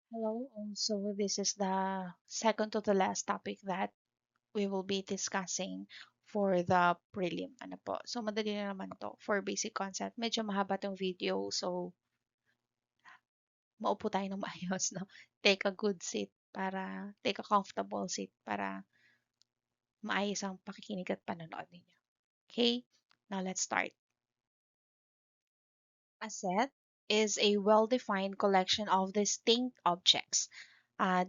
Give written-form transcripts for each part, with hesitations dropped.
Hello. So this is the second to the last topic that we will be discussing for the prelim. Ano po? So madali na naman to for basic concept. Medyo mahaba tong video, so maupo tayo ng maayos, no? Take a good seat para, take a comfortable seat para maayos ang pakikinig at panonood ninyo. Okay? Now let's start. A set is a well-defined collection of distinct objects.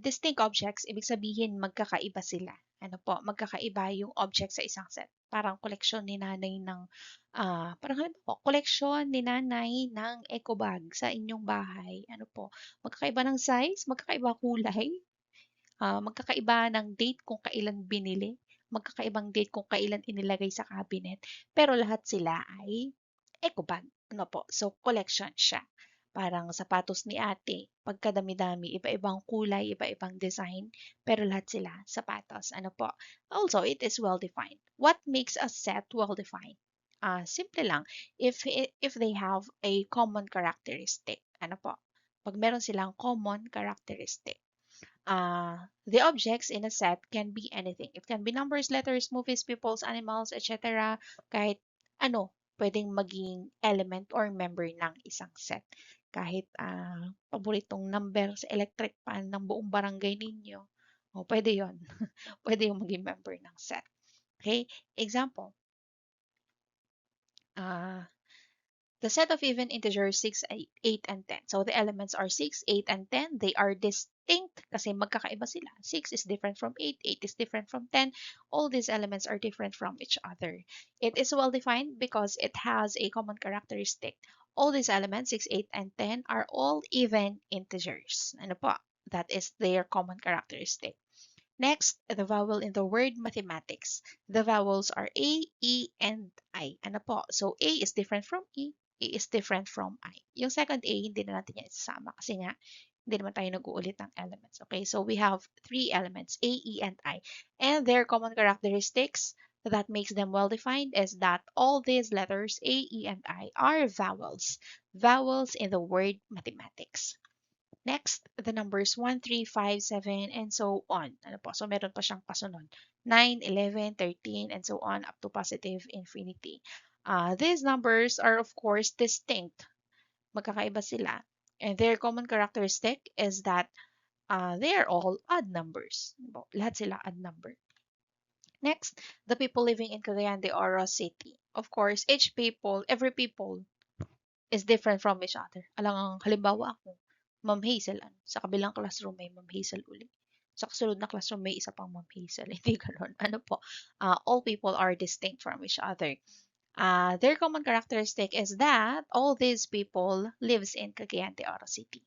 Distinct objects, ibig sabihin magkakaiba sila. Ano po, magkakaiba yung object sa isang set. Parang koleksyon ni nanay ng, parang ano po, koleksyon ni nanay ng eco bag sa inyong bahay. Ano po, magkakaiba ng size, magkakaiba kulay, magkakaiba ng date kung kailan binili, magkakaibang date kung kailan inilagay sa cabinet, pero lahat sila ay eco bag. Ano po? So, collection siya. Parang sapatos ni ate, pagkadami-dami, iba-ibang kulay, iba-ibang design, pero lahat sila sapatos. Ano po? Also, it is well-defined. What makes a set well-defined? Simple lang. If they have a common characteristic. Ano po? Pag meron silang common characteristic. The objects in a set can be anything. It can be numbers, letters, movies, peoples, animals, etc. Kahit ano, pwedeng maging element or member ng isang set. Kahit paboritong number sa electric pan ng buong barangay ninyo, pwede yon. Pwede yung maging member ng set. Okay? Example, uh, the set of even integers 6, 8, and 10. So the elements are 6, 8, and 10. They are distinct kasi magkakaiba sila. 6 is different from 8, 8 is different from 10. All these elements are different from each other. It is well defined because it has a common characteristic. All these elements, 6, 8, and 10, are all even integers. Ano po? That is their common characteristic. Next, the vowel in the word mathematics. The vowels are A, E, and I. Ano po? So, A is different from E. A is different from I. Yung second A, hindi na natin yan isasama kasi nga, hindi naman tayo nag-uulit ng elements. Okay, so we have three elements, A, E, and I. And their common characteristics that makes them well-defined is that all these letters, A, E, and I, are vowels. Vowels in the word mathematics. Next, the numbers 1, 3, 5, 7, and so on. Ano po? So, meron pa siyang kasunod. 9, 11, 13, and so on up to positive infinity. These numbers are, of course, distinct. Magkakaiba sila. And their common characteristic is that they are all odd numbers. Lahat sila odd number. Next, the people living in Cagayan de Oro City. Of course, every people is different from each other. Alang halimbawa ako, Ma'am Hazel, sa kabilang classroom may Ma'am Hazel uli. Sa kasunod na classroom may isa pang Ma'am Hazel. Hindi ganun. Ano po? All people are distinct from each other. Their common characteristic is that all these people lives in Cagayan de Oro City.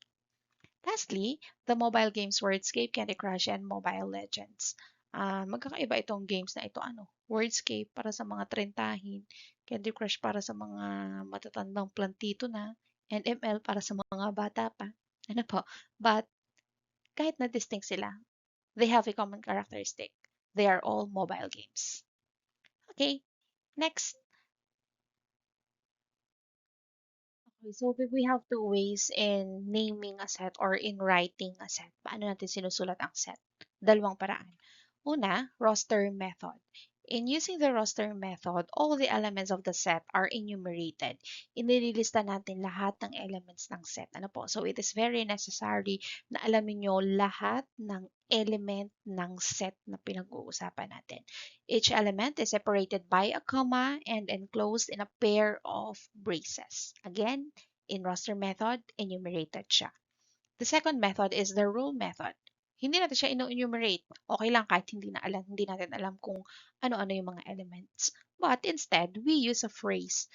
Lastly, the mobile games Wordscape, Candy Crush, and Mobile Legends. Magkakaiba itong games na ito. Wordscape para sa mga trentahin, Candy Crush para sa mga matatandang plantito na, and ML para sa mga bata pa. Ano po? But kahit na distinct sila, they have a common characteristic. They are all mobile games. Okay, next. Okay, so we have two ways in naming a set or in writing a set. Paano natin sinusulat ang set? Dalawang paraan. Una, roster method. In using the roster method, all the elements of the set are enumerated. Inililista natin lahat ng elements ng set. Ano po? So it is very necessary na alamin nyo lahat ng element ng set na pinag-uusapan natin. Each element is separated by a comma and enclosed in a pair of braces. Again, in roster method, enumerated siya. The second method is the rule method. Hindi natin siya ino-enumerate. Okay lang kahit hindi natin alam kung ano-ano yung mga elements. But instead, we use a phrase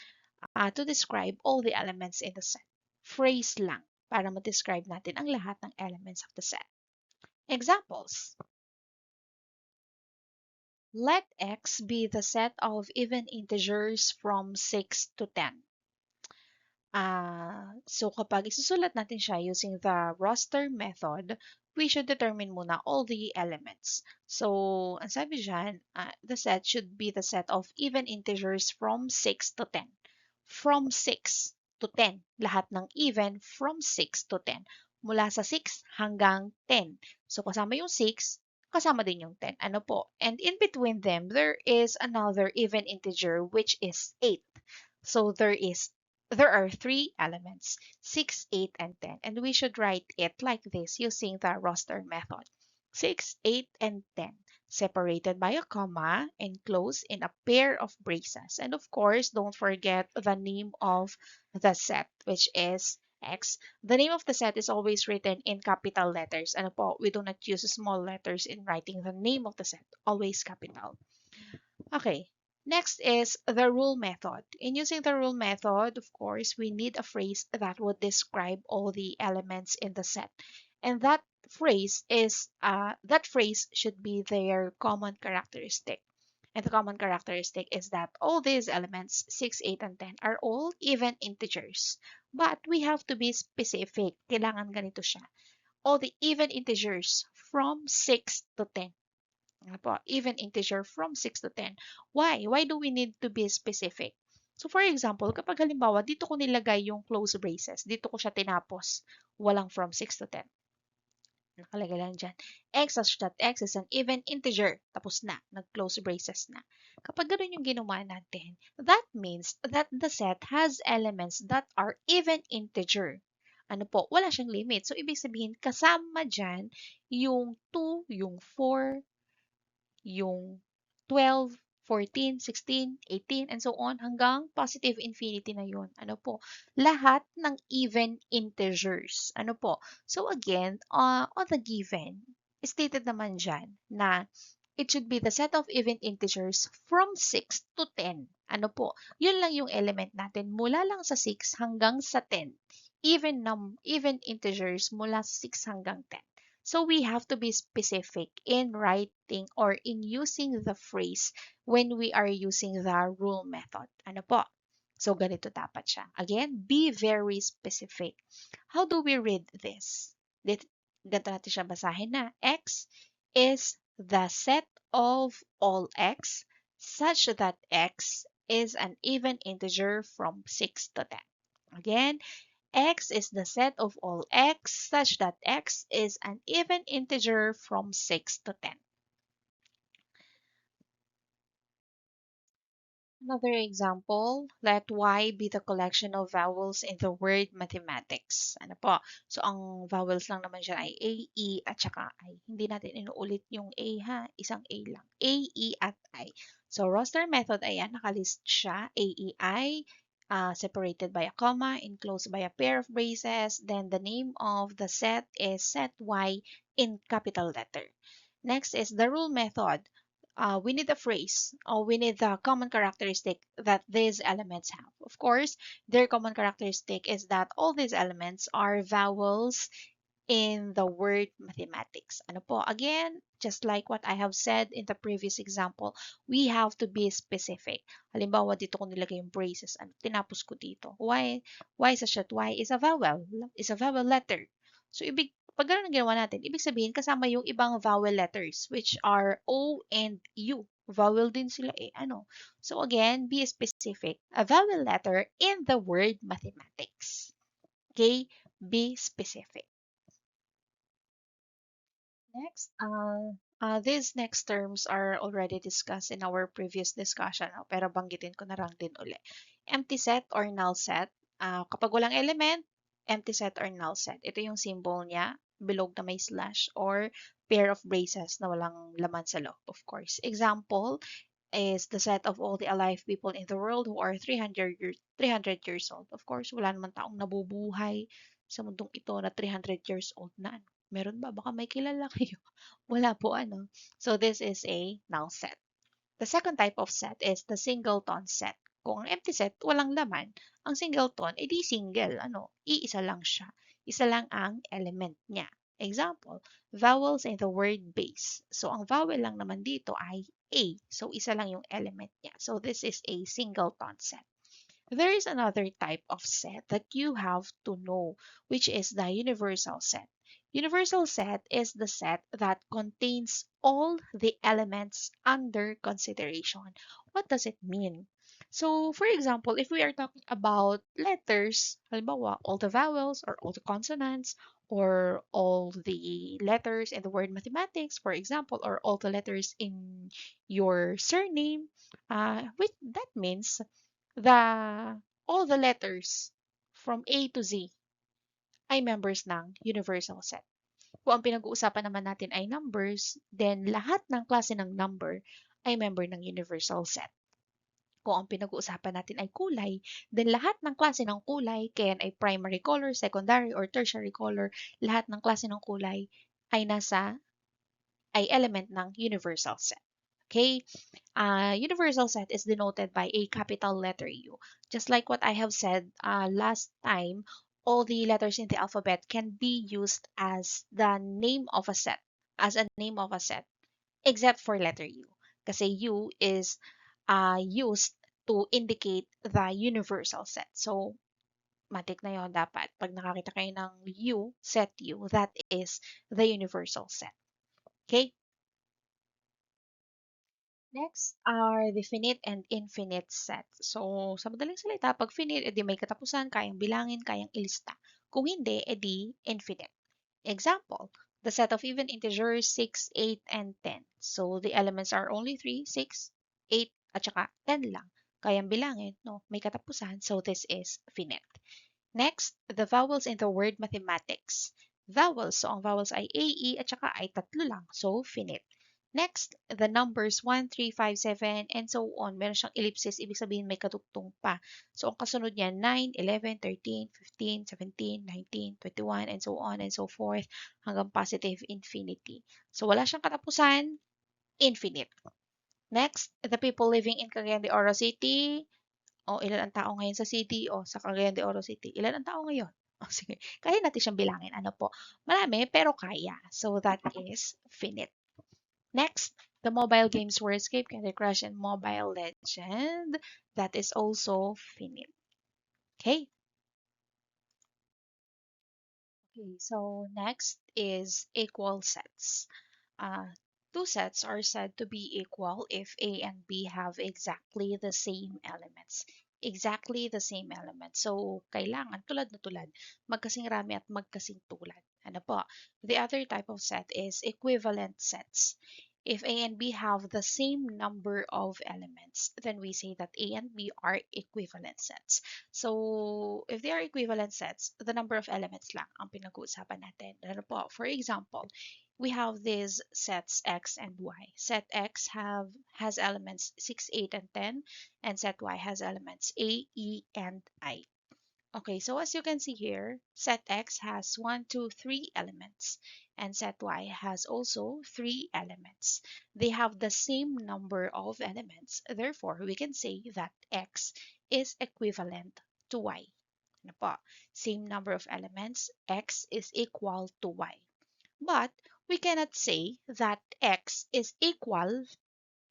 to describe all the elements in the set. Phrase lang para ma-describe natin ang lahat ng elements of the set. Examples. Let X be the set of even integers from 6 to 10. So kapag isusulat natin siya using the roster method, we should determine muna all the elements. So, ang sabi dyan, the set should be the set of even integers from 6 to 10. From 6 to 10. Lahat ng even from 6 to 10. mula sa 6 hanggang 10. So, kasama yung 6, kasama din yung 10. Ano po? And in between them, there is another even integer which is 8. So, there are three elements, 6, 8, and 10. And we should write it like this using the roster method. 6, 8, and 10 separated by a comma, enclosed in a pair of braces. And of course, don't forget the name of the set, which is X. The name of the set is always written in capital letters. Ano po, we do not use small letters in writing the name of the set, always capital. Okay, next is the rule method. In using the rule method, of course, we need a phrase that would describe all the elements in the set. And that phrase should be their common characteristic. And the common characteristic is that all these elements, 6, 8, and 10, are all even integers. But we have to be specific. Kailangan ganito siya. All the even integers from 6 to 10. Ano po, even integer from 6 to 10. Why? Why do we need to be specific? So for example, kapag halimbawa, dito ko nilagay yung close braces, dito ko siya tinapos, walang from 6 to 10. Nakalagay lang dyan. X such that X is an even integer. Tapos na. Nag-close braces na. Kapag ganun yung ginawa natin, that means that the set has elements that are even integer. Ano po? Wala siyang limit. So, ibig sabihin, kasama dyan yung 2, yung 4, yung 12, 14, 16, 18, and so on hanggang positive infinity na yun. Ano po? Lahat ng even integers. Ano po? So again, on the given, stated naman dyan na it should be the set of even integers from 6 to 10. Ano po? Yun lang yung element natin mula lang sa 6 hanggang sa 10. Even integers mula sa 6 hanggang 10. So we have to be specific in writing or in using the phrase when we are using the rule method. Ano po? So ganito dapat siya. Again, be very specific. How do we read this? Ganito natin siya basahin na. X is the set of all x such that x is an even integer from 6 to 10. Again, X is the set of all x such that x is an even integer from 6 to 10. Another example, let y be the collection of vowels in the word mathematics. Ano po? So, ang vowels lang naman siya ay A, E, at saka I. Hindi natin inuulit yung A ha. Isang A lang. A, E, at I. So, roster method, ayan, nakalist siya. A, E, I, separated by a comma, enclosed by a pair of braces. Then, the name of the set is set Y in capital letter. Next is the rule method. We need a phrase or we need the common characteristic that these elements have. Of course, their common characteristic is that all these elements are vowels in the word mathematics. Ano po? Again, just like what I have said in the previous example, we have to be specific. Halimbawa, dito ko nilagay yung braces. Ano, tinapos ko dito. Why is a short? Why is a vowel? Is a vowel letter. So, pag ganun ang ginawa natin, ibig sabihin kasama yung ibang vowel letters which are O and U. Vowel din sila eh. Ano? So again, be specific. A vowel letter in the word mathematics. Okay? Be specific. Next, these next terms are already discussed in our previous discussion, no? Pero banggitin ko na lang din uli. Empty set or null set. Kapag walang element, empty set or null set. Ito yung symbol niya, bilog na may slash or pair of braces na walang laman sa loob, of course. Example is the set of all the alive people in the world who are 300 years old. Of course, wala naman taong nabubuhay sa mundong ito na 300 years old na. Ano. Meron ba? Baka may kilala kayo. Wala po ano. So this is a null set. The second type of set is the singleton set. Kung ang empty set, walang laman. Ang singleton, edi single. Ano, iisa lang siya. Isa lang ang element niya. Example, vowels in the word base. So, ang vowel lang naman dito ay A. So, isa lang yung element niya. So, this is a singleton set. There is another type of set that you have to know, which is the universal set. Universal set is the set that contains all the elements under consideration. What does it mean? So, for example, if we are talking about letters, halimbawa, all the vowels or all the consonants, or all the letters in the word mathematics, for example, or all the letters in your surname, which that means the all the letters from A to Z ay members ng universal set. Kung ang pinag-uusapan naman natin ay numbers, then lahat ng klase ng number ay member ng universal set. Kung ang pinag-uusapan natin ay kulay, then lahat ng klase ng kulay, kaya ay primary color, secondary, or tertiary color, lahat ng klase ng kulay ay ay element ng universal set. Okay? Universal set is denoted by a capital letter U. Just like what I have said last time, all the letters in the alphabet can be used as the name of a set, as a name of a set, except for letter U. Kasi U is used to indicate the universal set. So, matik na yon dapat. Pag nakakita kayo ng U, set U, that is the universal set. Okay? Next are the finite and infinite sets. So, sa madaling salita, pag finite, edi may katapusan, kayang bilangin, kayang ilista. Kung hindi, edi infinite. Example, the set of even integers 6, 8, and 10. So, the elements are only 3, 6, 8, at saka 10 lang. Kayang bilangin, no? May katapusan, so this is finite. Next, the vowels in the word mathematics. Vowels, so ang vowels ay A, E, at saka ay tatlo lang, so finite. Next, the numbers 1, 3, 5, 7, and so on. Meron siyang ellipsis, ibig sabihin may kadugtong pa. So, ang kasunod niya, 9, 11, 13, 15, 17, 19, 21, and so on and so forth, hanggang positive infinity. So, wala siyang katapusan, infinite. Next, the people living in Cagayan de Oro City. O, ilan ang tao ngayon sa city? O, sa Cagayan de Oro City. Ilan ang tao ngayon? O, sige. Kaya natin siyang bilangin. Ano po? Marami, pero kaya. So, that is finite. Next, the mobile games were Escape, Candy Crush, and Mobile Legend. That is also finite. Okay. Okay, so next is equal sets. Uh, two sets are said to be equal if A and B have exactly the same elements. Exactly the same elements. So, kailangan, tulad na tulad, magkasing rami at magkasing tulad. Ano po? The other type of set is equivalent sets. If A and B have the same number of elements, then we say that A and B are equivalent sets. So, if they are equivalent sets, the number of elements lang ang pinag-uusapan natin. Ano po? For example, we have these sets X and Y. Set X has elements 6, 8, and 10, and set Y has elements A, E, and I. Okay, so as you can see here, set X has 1, 2, 3 elements, and set Y has also 3 elements. They have the same number of elements, therefore we can say that X is equivalent to Y. Ano po? Same number of elements, X is equal to Y. But we cannot say that X is equal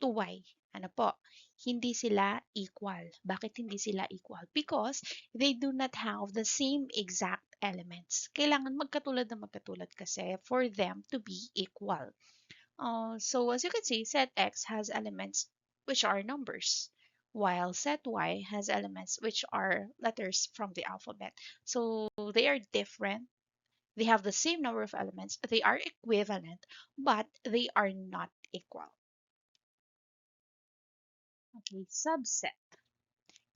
to Y. Ano po? Hindi sila equal. Bakit hindi sila equal? Because they do not have the same exact elements. Kailangan magkatulad na magkatulad kasi for them to be equal. So as you can see, set X has elements which are numbers, while set Y has elements which are letters from the alphabet. So they are different. They have the same number of elements. They are equivalent, but they are not equal. Okay, subset.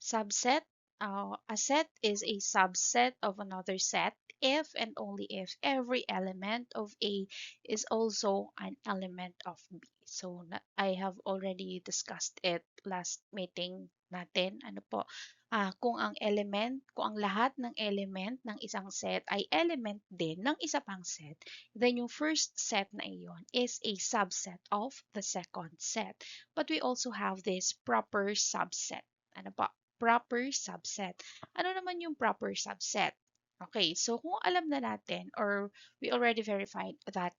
Subset. A set is a subset of another set if and only if every element of A is also an element of B. So, I have already discussed it last meeting natin. Ano po? Kung ang lahat ng element ng isang set ay element din ng isa pang set, then yung first set na iyon is a subset of the second set. But we also have this proper subset. Ano po? Proper subset. Ano naman yung proper subset? Okay, so kung alam na natin or we already verified that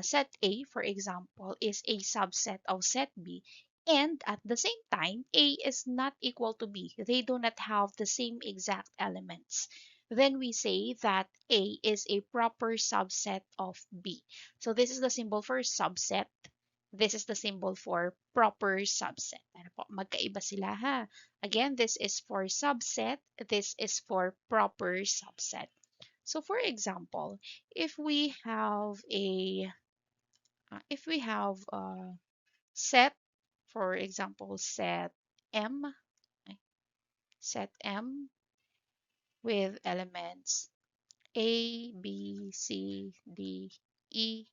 set A, for example, is a subset of set B, and at the same time, A is not equal to B. They do not have the same exact elements. Then we say that A is a proper subset of B. So this is the symbol for subset. This is the symbol for proper subset. Ano po? Magkaiba sila ha. Again, this is for subset. This is for proper subset. So for example, if we have a set, for example, M, set M with elements A, B, C, D, E,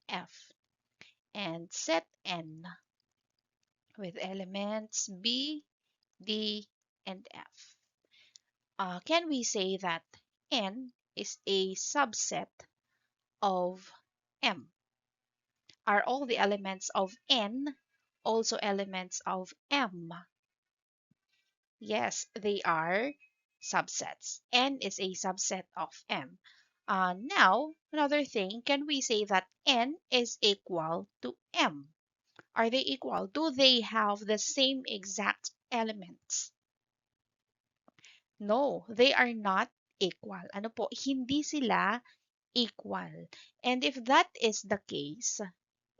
F, and set N with elements B, D, and F. Can we say that N is a subset of M? Are all the elements of N also elements of M? Yes, they are subsets. N is a subset of M. Now, another thing, can we say that N is equal to M? Are they equal? Do they have the same exact elements? No, they are not equal. Ano po? Hindi sila equal. And if that is the case,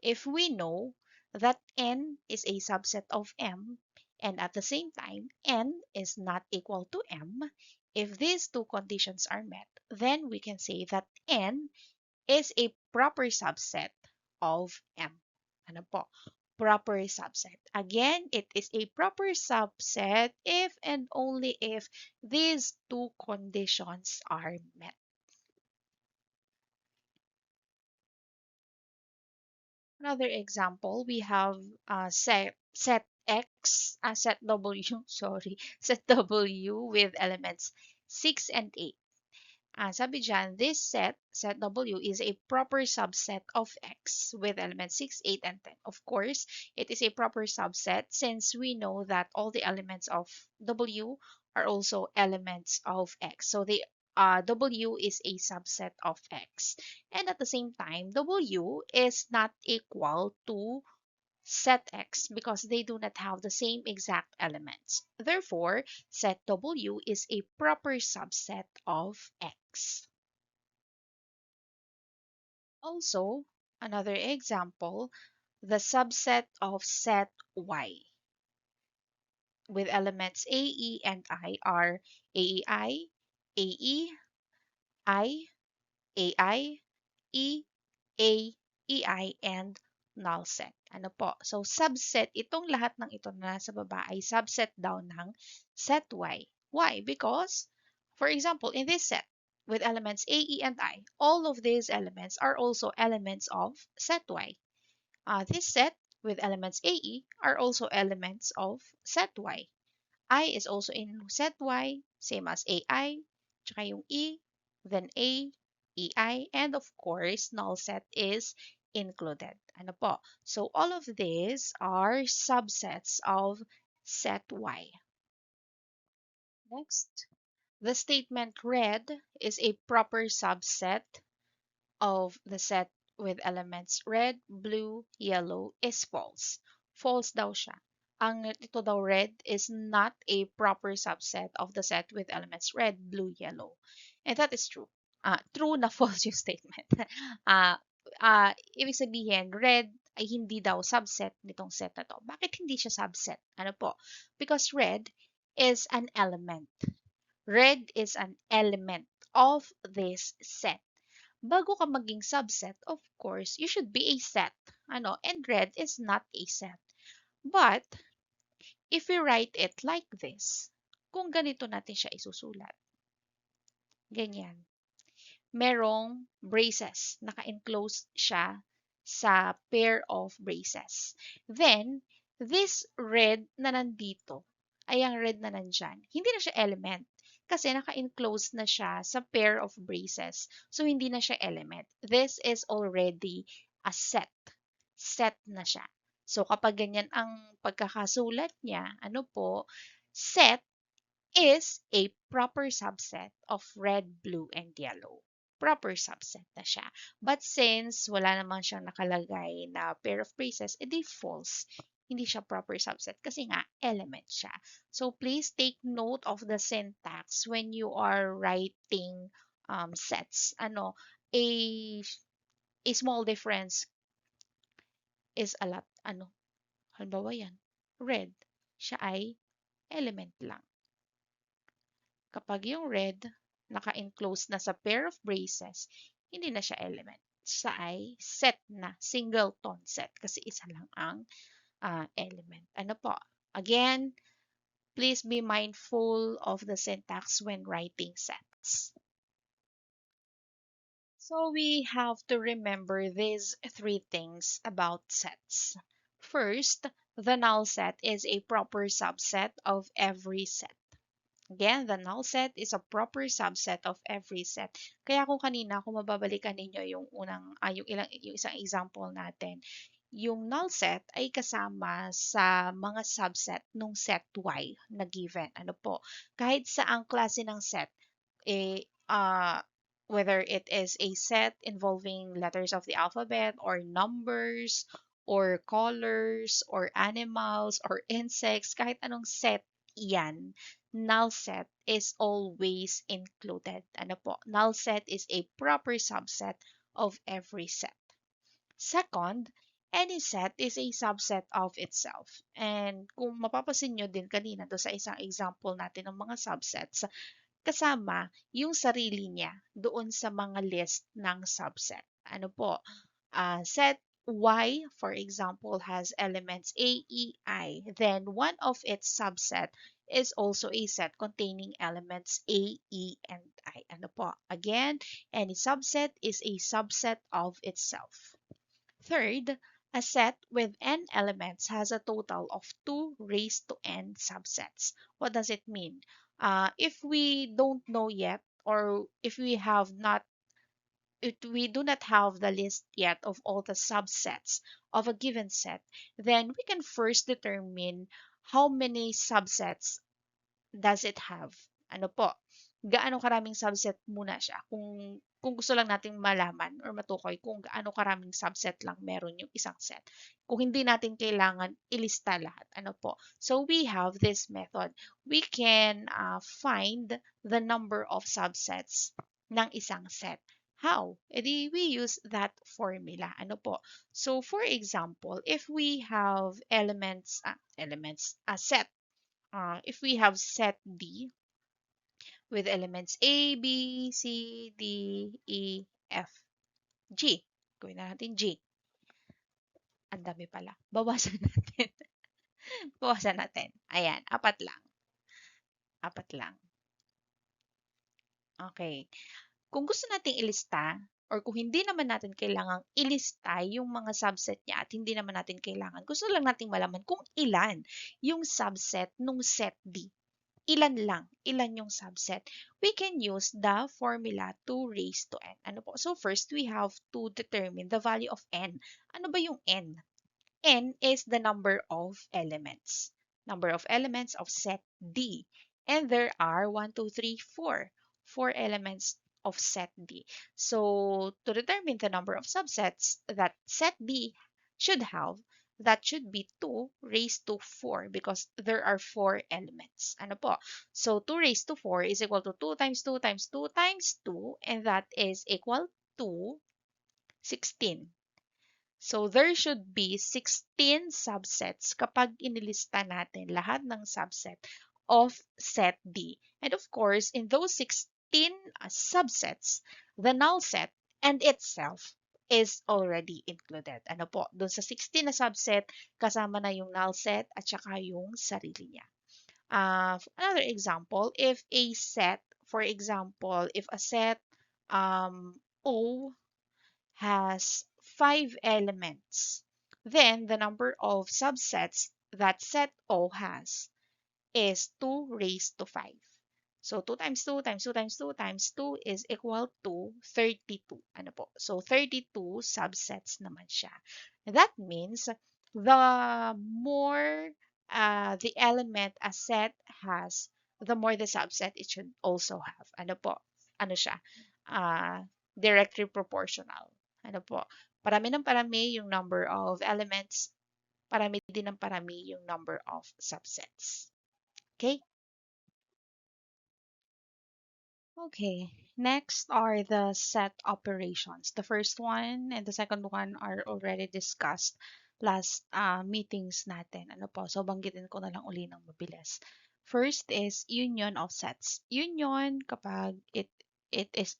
if we know that N is a subset of M, and at the same time, N is not equal to M, if these two conditions are met, then we can say that N is a proper subset of M. Ano po? Proper subset. Again, it is a proper subset if and only if these two conditions are met. Another example, we have set X, set W, sorry, set W with elements 6 and 8. Sabi dyan, this set W, is a proper subset of X with elements 6, 8, and 10. Of course, it is a proper subset since we know that all the elements of W are also elements of X. So W is a subset of X. And at the same time, W is not equal to set X because they do not have the same exact elements. Therefore, set W is a proper subset of X. Also, another example, the subset of set Y with elements A, E, and I are AEI, AE, I, AI, E, A, EI, and null set. Ano po? So, subset, itong lahat ng ito na nasa baba ay subset daw ng set Y. Why? Because, for example, in this set, with elements A, E, and I, all of these elements are also elements of set Y. This set with elements AE are also elements of set Y. I is also in set Y, same as AI, tsaka yung E, then A, EI, and of course, null set is included. Ano po? So, all of these are subsets of set Y. Next, the statement red is a proper subset of the set with elements red, blue, yellow is false. False daw siya. Ang ito daw red is not a proper subset of the set with elements red, blue, yellow. And that is true. True na false yung statement. uh, Ibig sabihin, red ay hindi daw subset nitong set na to. Bakit hindi siya subset? Ano po? Because red is an element. Red is an element of this set. Bago ka maging subset, of course, you should be a set. Ano? And red is not a set. But, if we write it like this, kung ganito natin siya isusulat, ganyan. Merong braces. Naka-enclose siya sa pair of braces. Then, this red na nandito, ay ang red na nandyan, hindi na siya element. Kasi naka-enclose na siya sa pair of braces. So, hindi na siya element. This is already a set. Set na siya. So, kapag ganyan ang pagkakasulat niya, ano po, set is a proper subset of red, blue, and yellow. Proper subset na siya. But since wala naman siyang nakalagay na pair of braces, edi false. Hindi siya proper subset kasi nga element siya. So please take note of the syntax when you are writing sets. A small difference is a lot. Halimbawa yan, red. Siya ay element lang. Kapag yung red naka-enclose na sa pair of braces, hindi na siya element. Siya ay set na, singleton set kasi isa lang ang element. Ano po? Again, please be mindful of the syntax when writing sets. So we have to remember these three things about sets. First, the null set is a proper subset of every set. Again, the null set is a proper subset of every set. Kaya kung kanina, kung mababalikan ninyo yung yung isang example natin, yung null set ay kasama sa mga subset nung set Y na given. Ano po? Kahit sa ang klase ng set, eh, whether it is a set involving letters of the alphabet or numbers or colors or animals or insects, kahit anong set yan, null set is always included. Ano po? Null set is a proper subset of every set. Second, any set is a subset of itself. And kung mapapasin nyo din kanina do sa isang example natin ng mga subsets, kasama yung sarili niya doon sa mga list ng subset. Ano po? Set Y, for example, has elements A, E, I. Then one of its subset is also a set containing elements A, E, and I. Ano po? Again, any subset is a subset of itself. Third, a set with n elements has a total of 2 raised to n subsets. What does it mean? If we don't know yet, or if we do not have the list yet of all the subsets of a given set, then we can first determine how many subsets does it have? Ano po? Gaano karaming subset muna siya? Kung gusto lang nating malaman or matukoy kung gaano karaming subset lang meron yung isang set. Kung hindi natin kailangan ilista lahat. Ano po? So we have this method. We can find the number of subsets ng isang set. How? Edi we use that formula. Ano po? So for example, if we have a set, if we have set D with elements A, B, C, D, E, F, G. Gawin na natin G. Ang dami pala. Bawasan natin. Bawasan natin. Ayan, apat lang. Apat lang. Okay. Kung gusto nating ilista, or kung hindi naman natin kailangang ilista yung mga subset niya at hindi naman natin kailangan, gusto lang nating malaman kung ilan yung subset nung set D. Ilan yung subset. We can use the formula 2 raised to n. Ano po? So first, we have to determine the value of n. Ano ba yung n? N is the number of elements. Number of elements of set D. And there are 1, 2, 3, 4. 4 elements of set D. So to determine the number of subsets that set D should have, that should be 2 raised to 4 because there are 4 elements. Ano po? So 2 raised to 4 is equal to 2 times 2 times 2 times 2, and that is equal to 16. So there should be 16 subsets kapag inilista natin lahat ng subset of set D. And of course, in those 16 subsets, the null set and itself is already included. Ano po? Doon sa 16 na subset, kasama na yung null set at saka yung sarili niya. Another example, if a set, for example, if a set O has 5 elements, then the number of subsets that set O has is 2 raised to 5. So 2 times 2 times 2 times 2 times 2 is equal to 32. Ano po? So 32 subsets naman siya. That means the more the element a set has, the more the subset it should also have. Ano po? Ano siya? Directly proportional. Ano po? Parami ng parami yung number of elements, parami din ng parami yung number of subsets. Okay? Okay, next are the set operations. The first one and the second one are already discussed last meetings natin. Ano po? So, banggitin ko na lang uli ng mabilis. First is union of sets. Union kapag it is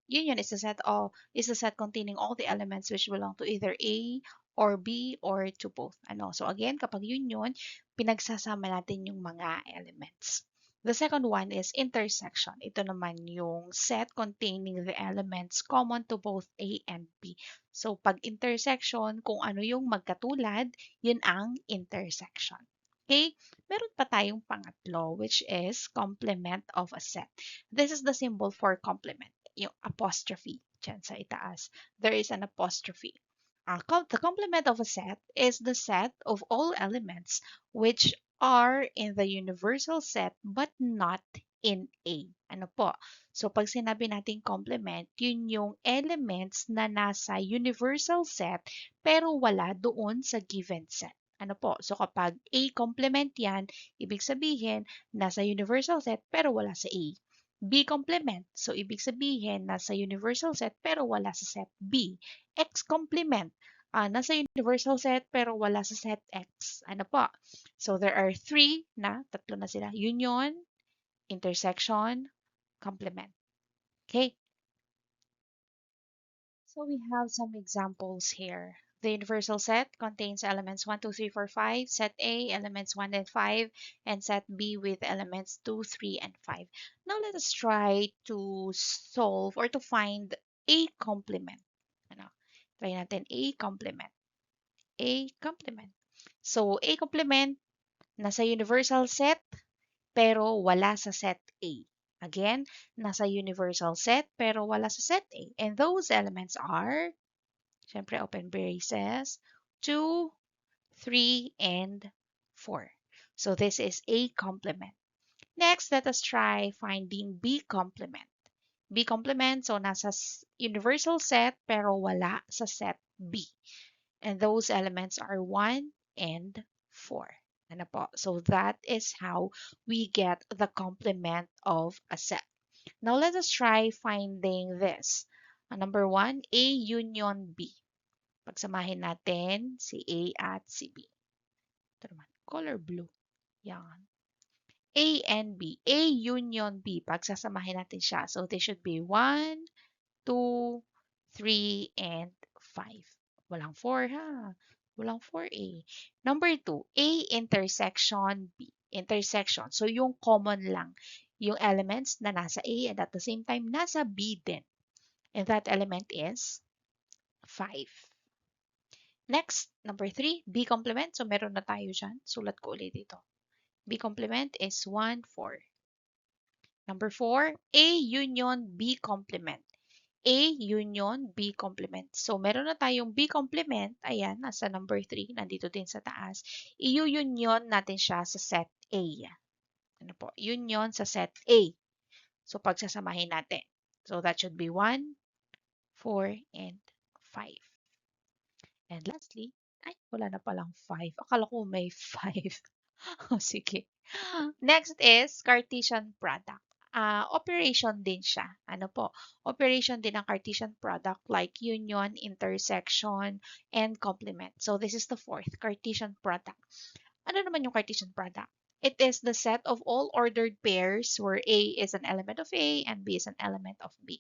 union is a set containing all the elements which belong to either A or B or to both. So again, kapag union, pinagsasama natin yung mga elements. The second one is intersection. Ito naman yung set containing the elements common to both A and B. So pag intersection, kung ano yung magkatulad, yun ang intersection. Okay? Meron pa tayong pangatlo, which is complement of a set. This is the symbol for complement, yung apostrophe dyan sa itaas. There is an apostrophe. The complement of a set is the set of all elements which are in the universal set but not in A. Ano po? So, pag sinabi natin complement, yun yung elements na nasa universal set pero wala doon sa given set. Ano po? So, kapag A complement yan, ibig sabihin, nasa universal set pero wala sa A. B complement. So, ibig sabihin, nasa universal set pero wala sa set B. X complement. Nasa universal set pero wala sa set X. Ano po? So, there are tatlo na sila. Union, intersection, complement. Okay? So we have some examples here. The universal set contains elements 1, 2, 3, 4, 5. Set A, elements 1 and 5. And set B with elements 2, 3, and 5. Now let us try to solve or to find A complement. Try natin A complement. A complement. So A complement, nasa universal set, pero wala sa set A. Again, nasa universal set pero wala sa set A. And those elements are, syempre open braces, 2, 3, and 4. So this is A complement. Next, let us try finding B complement. B complement, so nasa universal set pero wala sa set B. And those elements are 1 and 4. Ano po? So that is how we get the complement of a set. Now let us try finding this. Number 1, A union B. Pagsamahin natin si A at si B. Ito naman, color blue. Yan. A and B. A union B. Pagsasamahin natin siya. So this should be 1, 2, 3, and 5. Walang 4 ha. Walang 4A. Number 2, A intersection B. Intersection. So yung common lang. Yung elements na nasa A and at the same time nasa B din. And that element is 5. Next, number 3, B complement. So meron na tayo dyan. Sulat ko ulit dito. B complement is 1, 4. Number 4, A union B complement. A union B complement. So, meron na tayong B complement. Ayan, nasa number 3. Nandito din sa taas. I-union natin siya sa set A. Ano po? Union sa set A. So, pagsasamahin natin. So, that should be 1, 4, and 5. And lastly, ay, wala na palang 5. Akala ko may 5. Oh, sige. Next is Cartesian product. Operation din siya. Ano po? Operation din ang Cartesian product like union, intersection, and complement. So this is the fourth, Cartesian product. Ano naman yung Cartesian product? It is the set of all ordered pairs where A is an element of A and B is an element of B.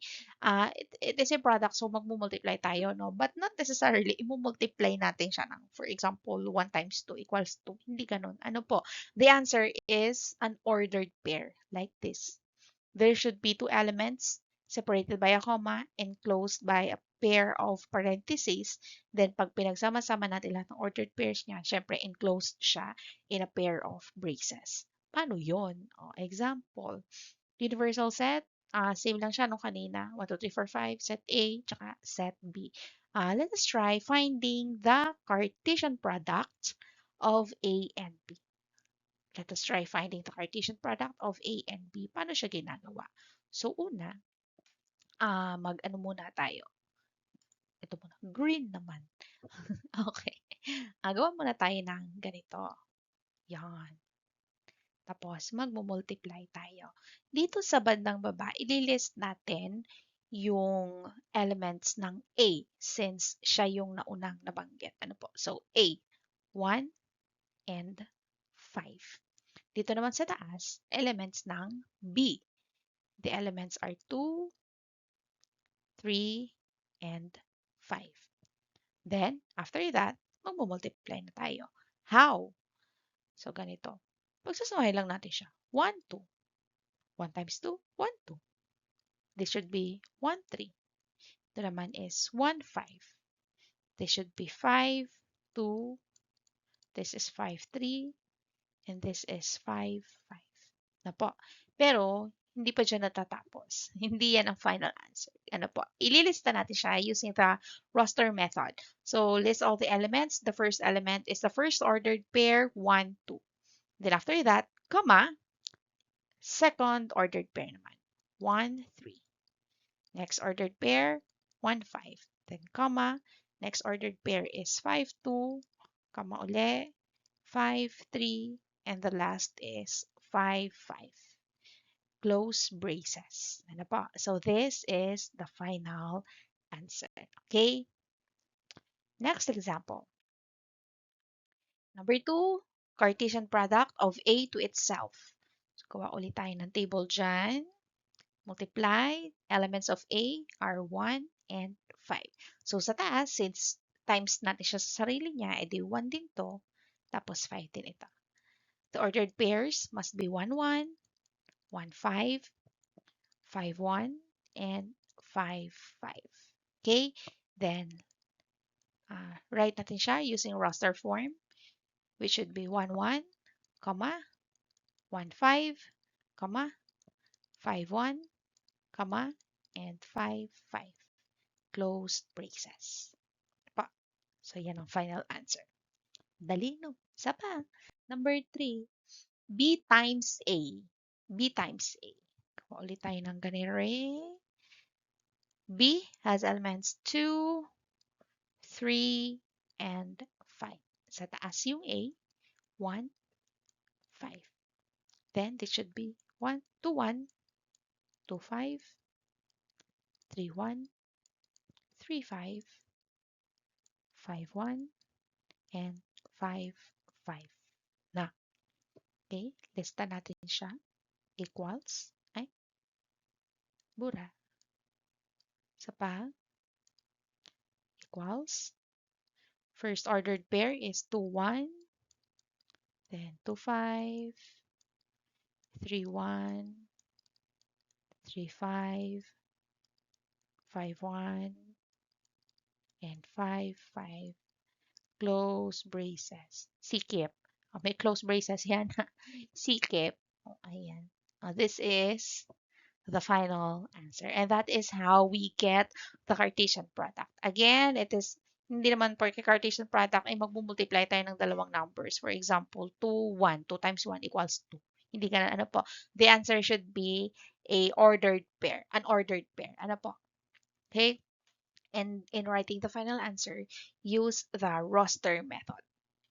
It is a product, so magmumultiply tayo, no? But not necessarily, imumultiply natin siya ng, for example, 1 times 2 equals 2. Hindi ganun. Ano po? The answer is an ordered pair, like this. There should be two elements separated by a comma, enclosed by a pair of parentheses. Then, pag pinagsama-sama natin lahat ng ordered pairs niya, syempre enclosed siya in a pair of braces. Paano yon? Example, universal set, same lang siya nung kanina, 1, 2, 3, 4, 5, set A, tsaka set B. Let us try finding the Cartesian product of A and B. Let us try finding the Cartesian product of A and B. Paano siya ginagawa? So, una, mag-ano muna tayo. Ito muna, green naman. Okay. Gawa muna tayo ng ganito. Yan. Tapos, magmumultiply tayo. Dito sa bandang baba, ililist natin yung elements ng A since siya yung naunang nabanggit. Ano po? So, A, 1 and 5. Dito naman sa taas, elements ng B. The elements are 2, 3, and 5. Then, after that, magmumultiply na tayo. How? So, ganito. Pagsasamahin lang natin siya. 1, 2. 1 times 2, 1, 2. This should be 1, 3. Ito naman is 1, 5. This should be 5, 2. This is 5, 3. And this is 5, 5. Na po. Pero, hindi pa dyan natatapos. Hindi yan ang final answer. Ano po? Ililista natin siya using the roster method. So, list all the elements. The first element is the first ordered pair, 1, 2. Then after that, comma, second ordered pair naman, 1, 3. Next ordered pair, 1, 5. Then comma, next ordered pair is 5, 2, comma uli, 5, 3, and the last is 5, 5. Close braces. Ano po? So this is the final answer. Okay? Next example. Number 2, Cartesian product of A to itself. So, gawa ulit tayo ng table dyan. Multiply. Elements of A are 1 and 5. So sa taas, since times natin siya sa sarili niya, edi 1 din to. Tapos 5 din ito. The ordered pairs must be 1, 1, 1, 5, 5, 1, and 5, 5. Okay? Then, write natin siya using roster form, which should be 1, 1, comma, 1, 5, comma, 5, 1, comma, and 5, 5. Closed braces. Pa. So, yan ang final answer. Dali, no? Isa pa. Number 3, B times A. B times A. Kuha ulit tayo ng ganito. B has elements 2, 3, and 5. Sa taas yung A, 1, 5. Then, this should be 1, 2, 1, 2, 5, 3, 1, 3, 5, 5, 1, and 5, 5. Na. Okay, lista natin siya. Equals, ay, bura. Sa pa, equals. First ordered pair is 2, 1, then 2, 5, 3, 1, 3, 5, 5, 1, and 5, 5. Close braces. Sikip. Oh, may close braces yan. Sikip. Oh, ayan. This is the final answer. And that is how we get the Cartesian product. Again, it is hindi naman porque Cartesian product ay magmumultiply tayo ng dalawang numbers. For example, 2, 1. 2 times 1 equals 2. Hindi ka na, ano po. The answer should be a ordered pair. An ordered pair. Ano po? Okay? And in writing the final answer, use the roster method,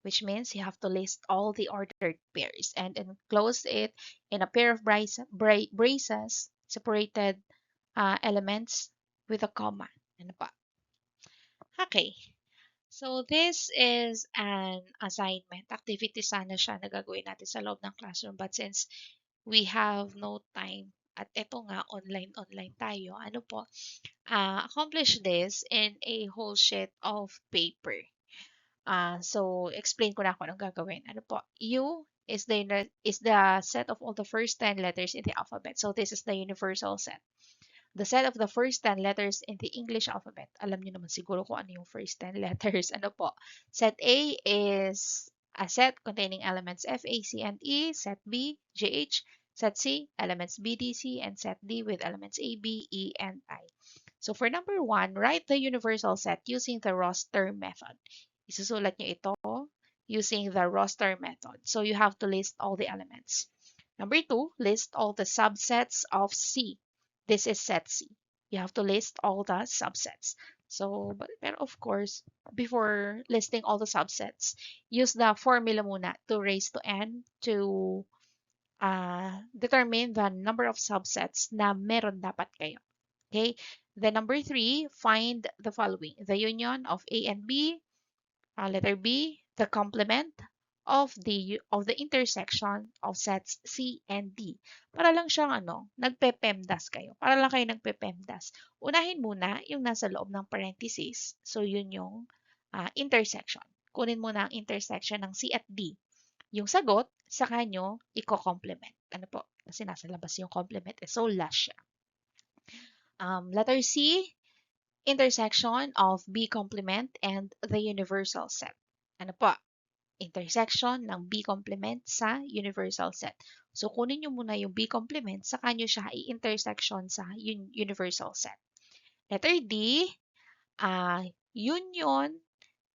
which means you have to list all the ordered pairs and enclose it in a pair of braces, separated elements with a comma. Ano pa? Okay. So, this is an assignment. Activity sana siya na gagawin natin sa loob ng classroom. But since we have no time, at eto nga, online tayo, ano po, accomplish this in a whole sheet of paper. So, explain ko na kung anong gagawin. Ano po? U is the set of all the first 10 letters in the alphabet. So, this is the universal set. The set of the first 10 letters in the English alphabet. Alam niyo naman siguro kung ano yung first 10 letters. Ano po? Set A is a set containing elements F, A, C, and E. Set B, G, H. Set C, elements B, D, C. And set D with elements A, B, E, and I. So for number 1, write the universal set using the roster method. Isusulat niyo ito using the roster method. So you have to list all the elements. Number 2, list all the subsets of C. This is set C. You have to list all the subsets. So, but of course, before listing all the subsets, use the formula muna to raise to n to determine the number of subsets na meron dapat kayo. Okay? Then number 3, find the following. The union of A and B, letter B, the complement of the intersection of sets C and D. Para lang siyang nagpe-PEMDAS kayo. Para lang kayo nagpe-PEMDAS. Unahin muna yung nasa loob ng parenthesis. So, yun yung intersection. Kunin muna ang intersection ng C at D. Yung sagot, saka nyo i-complement. Ano po? Kasi nasa labas yung complement. So, last siya. Letter C, intersection of B complement and the universal set. Ano po? Intersection ng B complement sa universal set. So, kunin nyo muna yung B complement, saka nyo siya i-intersection sa universal set. Letter D, union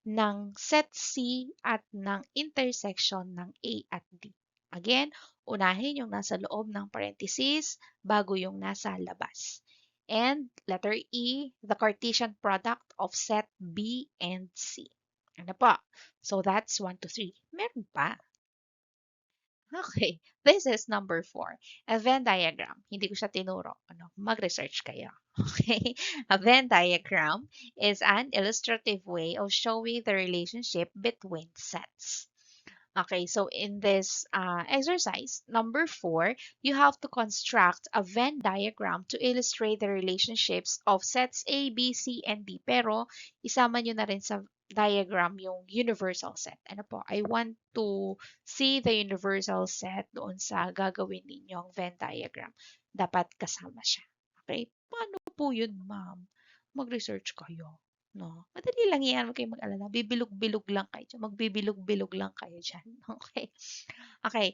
ng set C at ng intersection ng A at D. Again, unahin yung nasa loob ng parenthesis bago yung nasa labas. And letter E, the Cartesian product of set B and C. Ano po? So that's 1, 2, 3. Meron pa. Okay, this is number 4. A Venn diagram. Hindi ko siya tinuro. Mag-research kayo. Okay, a Venn diagram is an illustrative way of showing the relationship between sets. Okay, so in this exercise, number 4, you have to construct a Venn diagram to illustrate the relationships of sets A, B, C, and D. Pero, isama nyo na rin sa diagram yung universal set. Ano po? I want to see the universal set doon sa gagawin ninyong Venn diagram. Dapat kasama siya. Okay? Paano po yun, ma'am? Mag-research kayo. No? Madali lang yan. Huwag kayong mag-alala. Bibilog-bilog lang kayo dyan. Magbibilog-bilog lang kayo dyan. Okay. Okay.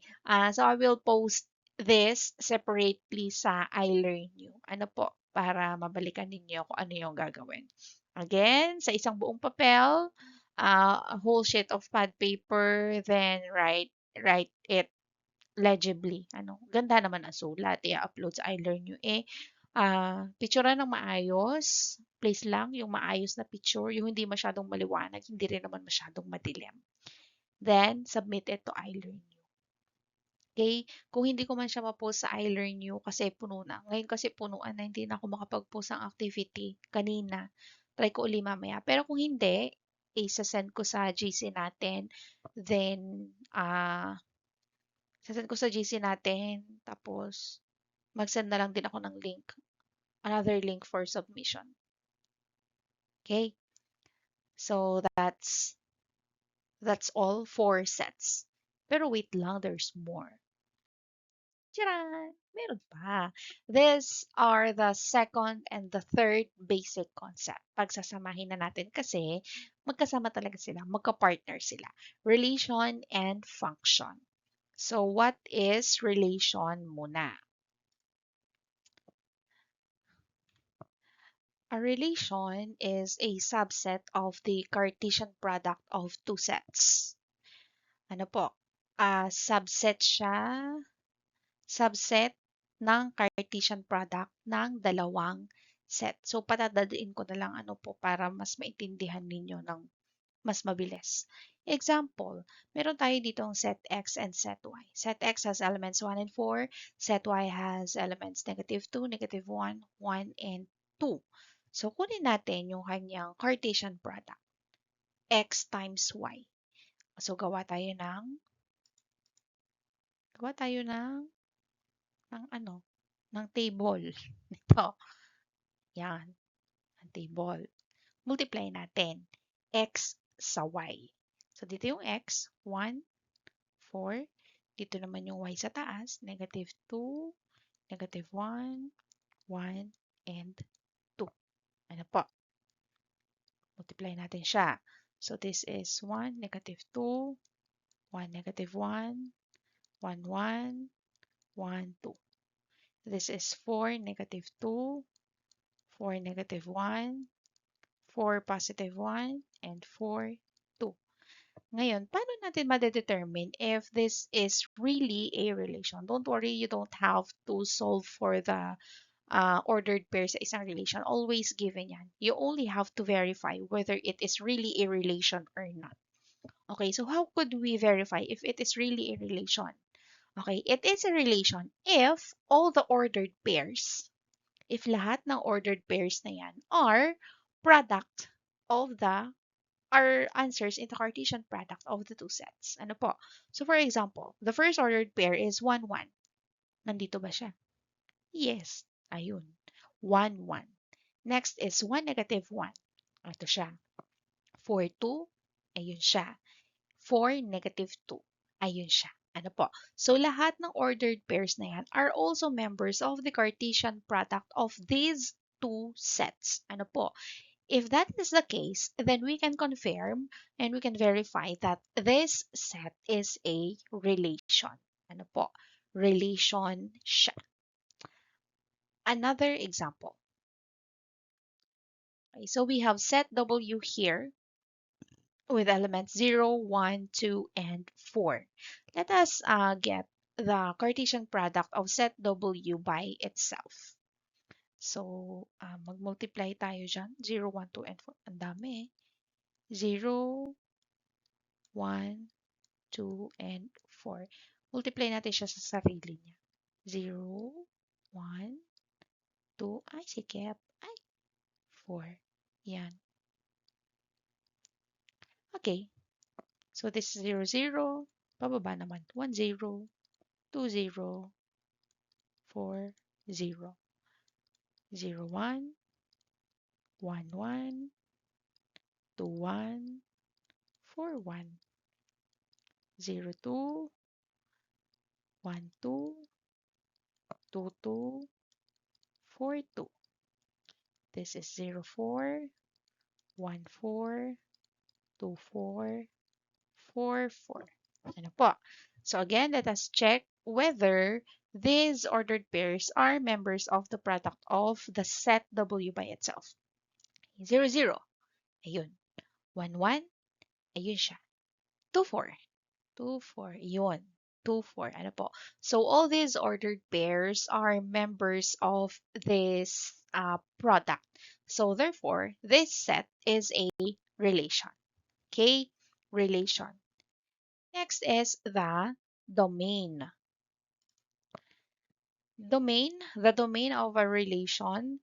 So, I will post this separately sa I Learn You. Ano po? Para mabalikan ninyo kung ano yung gagawin. Again, sa isang buong papel, a whole sheet of pad paper, then write it legibly. Ganda naman ang sulat. I-upload sa I Learn You. Picturean ng maayos. Place lang yung maayos na picture, yung hindi masyadong maliwanag, hindi rin naman masyadong madilim. Then, submit it to I Learn You. Okay? Kung hindi ko man siya ma-post sa I Learn You kasi puno na. Ngayon kasi punuan na, hindi na ako makapag-post ng activity kanina. Try ko uli mamaya. Pero kung hindi, isa-send ko sa GC natin. Then, sasend ko sa GC natin. Tapos, mag-send na lang din ako ng link. Another link for submission. Okay? So, that's all 4 sets. Pero wait lang, there's more. Tcharan! Meron pa. These are the second and the third basic concept. Pagsasamahin na natin kasi magkasama talaga sila, magka-partner sila. Relation and function. So, what is relation muna? A relation is a subset of the Cartesian product of two sets. Ano po? Subset siya, subset ng Cartesian product ng dalawang set. So, patadadiin ko na lang para mas maintindihan ninyo ng mas mabilis. Example, meron tayo ditong set X and set Y. Set X has elements 1 and 4. Set Y has elements -2, -1, 1, and 2. So, kunin natin yung kanyang Cartesian product. X times Y. So, gawa tayo ng ng table. Ito. Yan. Ang table. Multiply natin. X sa Y. So, dito yung X, 1, 4. Dito naman yung Y sa taas, -2, -1, 1, and 2. Ano po? Multiply natin siya. So, this is 1, -2, 1, -1, 1, 1, 1, 2. This is 4, -2, 4, -1, 4, +1, and 4, 2. Ngayon, paano natin ma-determine if this is really a relation? Don't worry, you don't have to solve for the ordered pair sa isang relation. Always given yan. You only have to verify whether it is really a relation or not. Okay, so how could we verify if it is really a relation? Okay, it is a relation if all the ordered pairs, if lahat ng ordered pairs na yan are product of the our answers in the Cartesian product of the two sets. Ano po? So for example, the first ordered pair is 1, 1. Nandito ba siya? Yes. Ayun. 1, 1. Next is 1, negative 1. Ito siya. 4, 2. Ayun siya. 4, negative 2. Ayun siya. Ano po? So, lahat ng ordered pairs na yan are also members of the Cartesian product of these two sets. Ano po? If that is the case, then we can confirm and we can verify that this set is a relation. Ano po? Relation siya. Another example. Okay, so we have set W here with elements 0, 1, 2, and 4. Let us get the Cartesian product of set W by itself. So, mag-multiply tayo dyan. 0, 1, 2, and 4. Ang dami eh. 0, 1, 2, and 4. Multiply natin siya sa sarili niya. 0, 1, 2, ay sikip, ay 4. Yan. Okay. So, this is 0, 0. Pababa naman. 1, 0. 2, 0. 4, 0. 0, 1. 1, 1. 2, 1. 4, 1. 0, 2. 1, 2. 2, 2. 4, 2. This is 0, 4. 1, 4. 2, 4. 4, 4. Ano po? So again, let us check whether these ordered pairs are members of the product of the set W by itself. 0, 0. Ayun. 1, 1. Ayun siya. 2, 4. 2, 4. Ayun. 2, 4. Ano po? So all these ordered pairs are members of this product. So therefore, this set is a relation. Okay? Relation. Next is the domain. The domain of a relation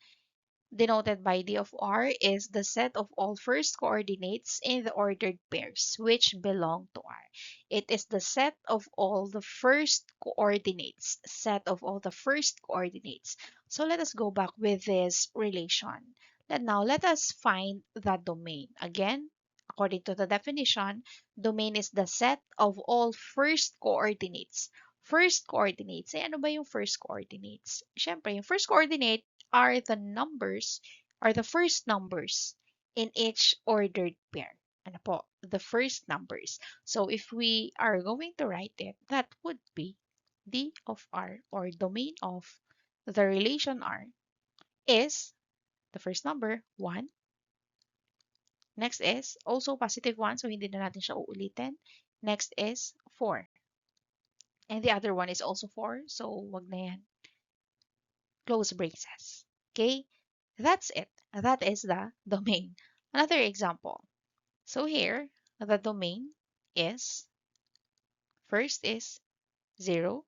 denoted by D of R is the set of all first coordinates in the ordered pairs which belong to R. It is the set of all the first coordinates. Set of all the first coordinates. So let us go back with this relation. Now let us find the domain. Again, according to the definition, domain is the set of all first coordinates. First coordinates. Eh, ano ba yung first coordinates? Siyempre, yung first coordinate are the numbers, are the first numbers in each ordered pair. Ano po? The first numbers. So if we are going to write it, that would be D of R or domain of the relation R is the first number, 1. Next is also positive 1, so hindi na natin siya uulitin. Next is 4. And the other one is also 4, so wag na yan. Close braces. Okay? That's it. That is the domain. Another example. So here, the domain is, first is 0,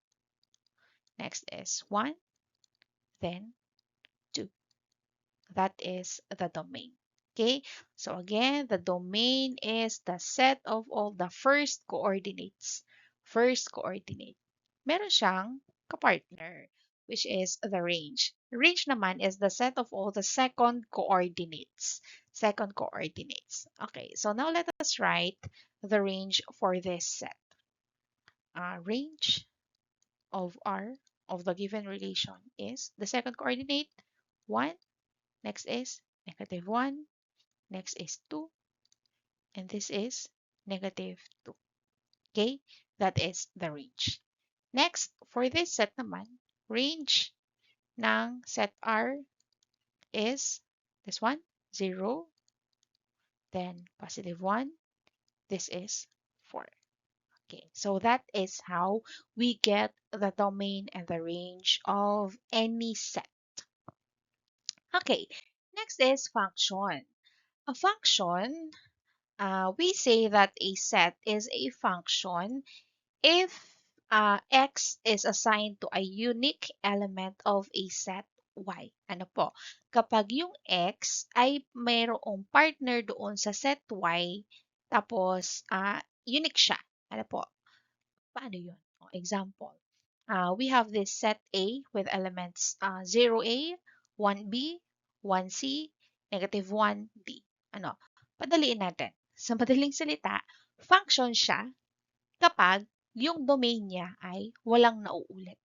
next is 1, then 2. That is the domain. Okay? So again, the domain is the set of all the first coordinates. First coordinate. Meron siyang kapartner, which is the range. Range naman is the set of all the second coordinates. Second coordinates. Okay, so now let us write the range for this set. Range of R of the given relation is the second coordinate, 1. Next is negative 1. Next is 2. And this is negative 2. Okay, that is the range. Next, for this set naman, range ng set R is this one, 0, then positive 1. This is 4. Okay, so that is how we get the domain and the range of any set. Okay, next is function. A function, we say that a set is a function if x is assigned to a unique element of a set Y. Ano po? Kapag yung X ay mayroong partner doon sa set Y, tapos unique siya. Ano po? Paano yun? Example. We have this set A with elements 0A, 1B, 1C, negative 1D. Ano? Padaliin natin. Sa madaling salita, function siya kapag yung domain niya ay walang nauulit.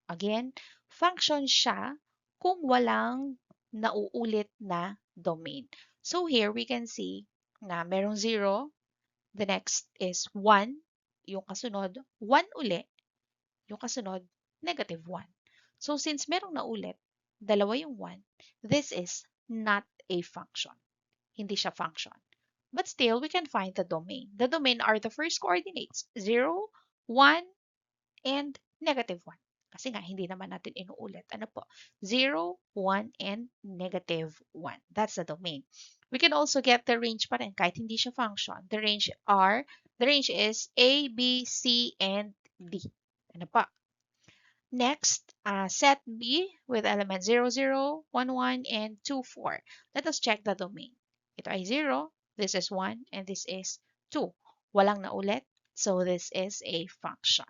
Again, function siya kung walang nauulit na domain. So here we can see na merong 0, the next is 1, yung kasunod, 1 uli, yung kasunod, negative 1. So since merong naulit, dalawa yung 1, this is not a function. Hindi siya function. But still, we can find the domain. The domain are the first coordinates, 0, 1, and negative 1. Kasi nga, hindi naman natin inuulit. Ano po? 0, 1, and negative 1. That's the domain. We can also get the range pa rin kahit hindi siya function. The range is A, B, C, and D. Ano pa? Next, set B with elements 0, 0, 1, 1, and 2, 4. Let us check the domain. Ito ay 0, this is 1, and this is 2. Walang naulit, so this is a function.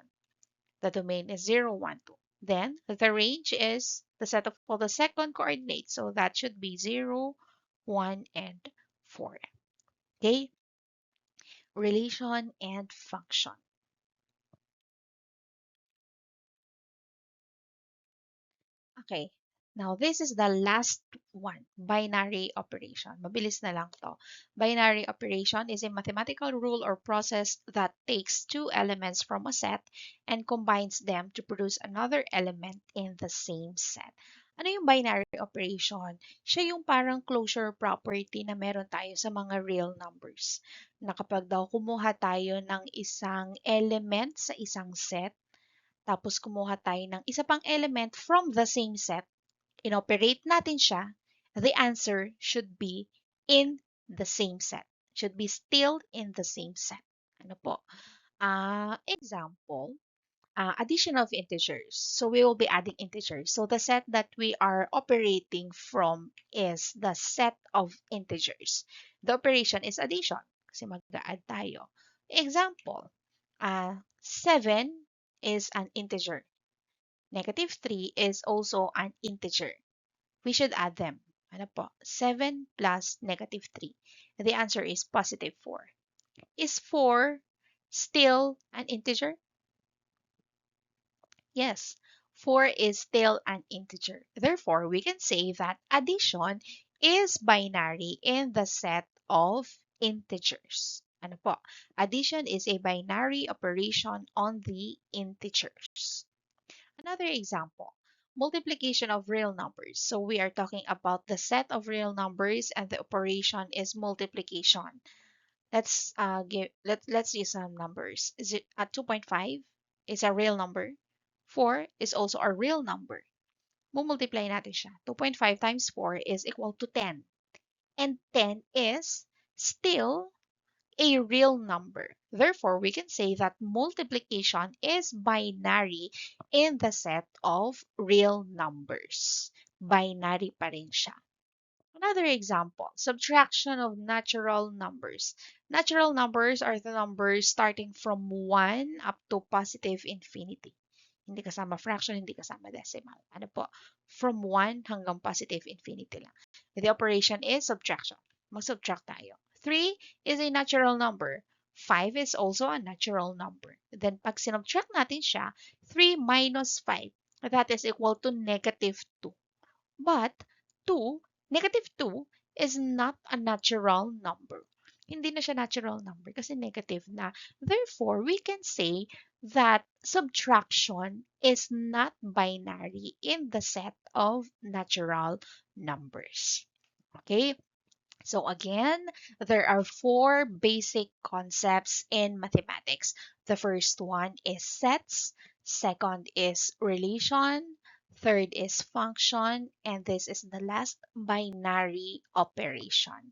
The domain is 0, 1, 2. Then, the range is the set of all the second coordinates, so that should be 0, 1, and 4. Okay? Relation and function. Okay. Now, this is the last one, binary operation. Mabilis na lang to. Binary operation is a mathematical rule or process that takes two elements from a set and combines them to produce another element in the same set. Ano yung binary operation? Siya yung parang closure property na meron tayo sa mga real numbers. Na kapag daw kumuha tayo ng isang element sa isang set, tapos kumuha tayo ng isa pang element from the same set, inoperate natin siya, the answer should be in the same set. Should be still in the same set. Ano po? Example, addition of integers. So we will be adding integers. So the set that we are operating from is the set of integers. The operation is addition kasi mag-add tayo. Example, 7 is an integer. Negative 3 is also an integer. We should add them. Ano po? 7 plus negative 3. The answer is positive 4. Is 4 still an integer? Yes, 4 is still an integer. Therefore, we can say that addition is binary in the set of integers. Ano po? Addition is a binary operation on the integers. Another example, multiplication of real numbers. So we are talking about the set of real numbers and the operation is multiplication. Let's use some numbers. Is it at 2.5 is a real number. 4 is also a real number. Mumultiply natin siya. 2.5 times 4 is equal to 10. And 10 is still a real number. Therefore, we can say that multiplication is binary in the set of real numbers. Binary pa rin siya. Another example, subtraction of natural numbers. Natural numbers are the numbers starting from 1 up to positive infinity. Hindi kasama fraction, hindi kasama decimal. Ano po? From 1 hanggang positive infinity lang. The operation is subtraction. Mag-subtract tayo. 3 is a natural number. 5 is also a natural number. Then pag sinubtract natin siya, 3 minus 5, that is equal to negative 2. But 2, negative 2 is not a natural number. Hindi na siya natural number kasi negative na. Therefore, we can say that subtraction is not binary in the set of natural numbers. Okay? So again, there are four basic concepts in mathematics. The first one is sets, second is relation, third is function, and this is the last, binary operation.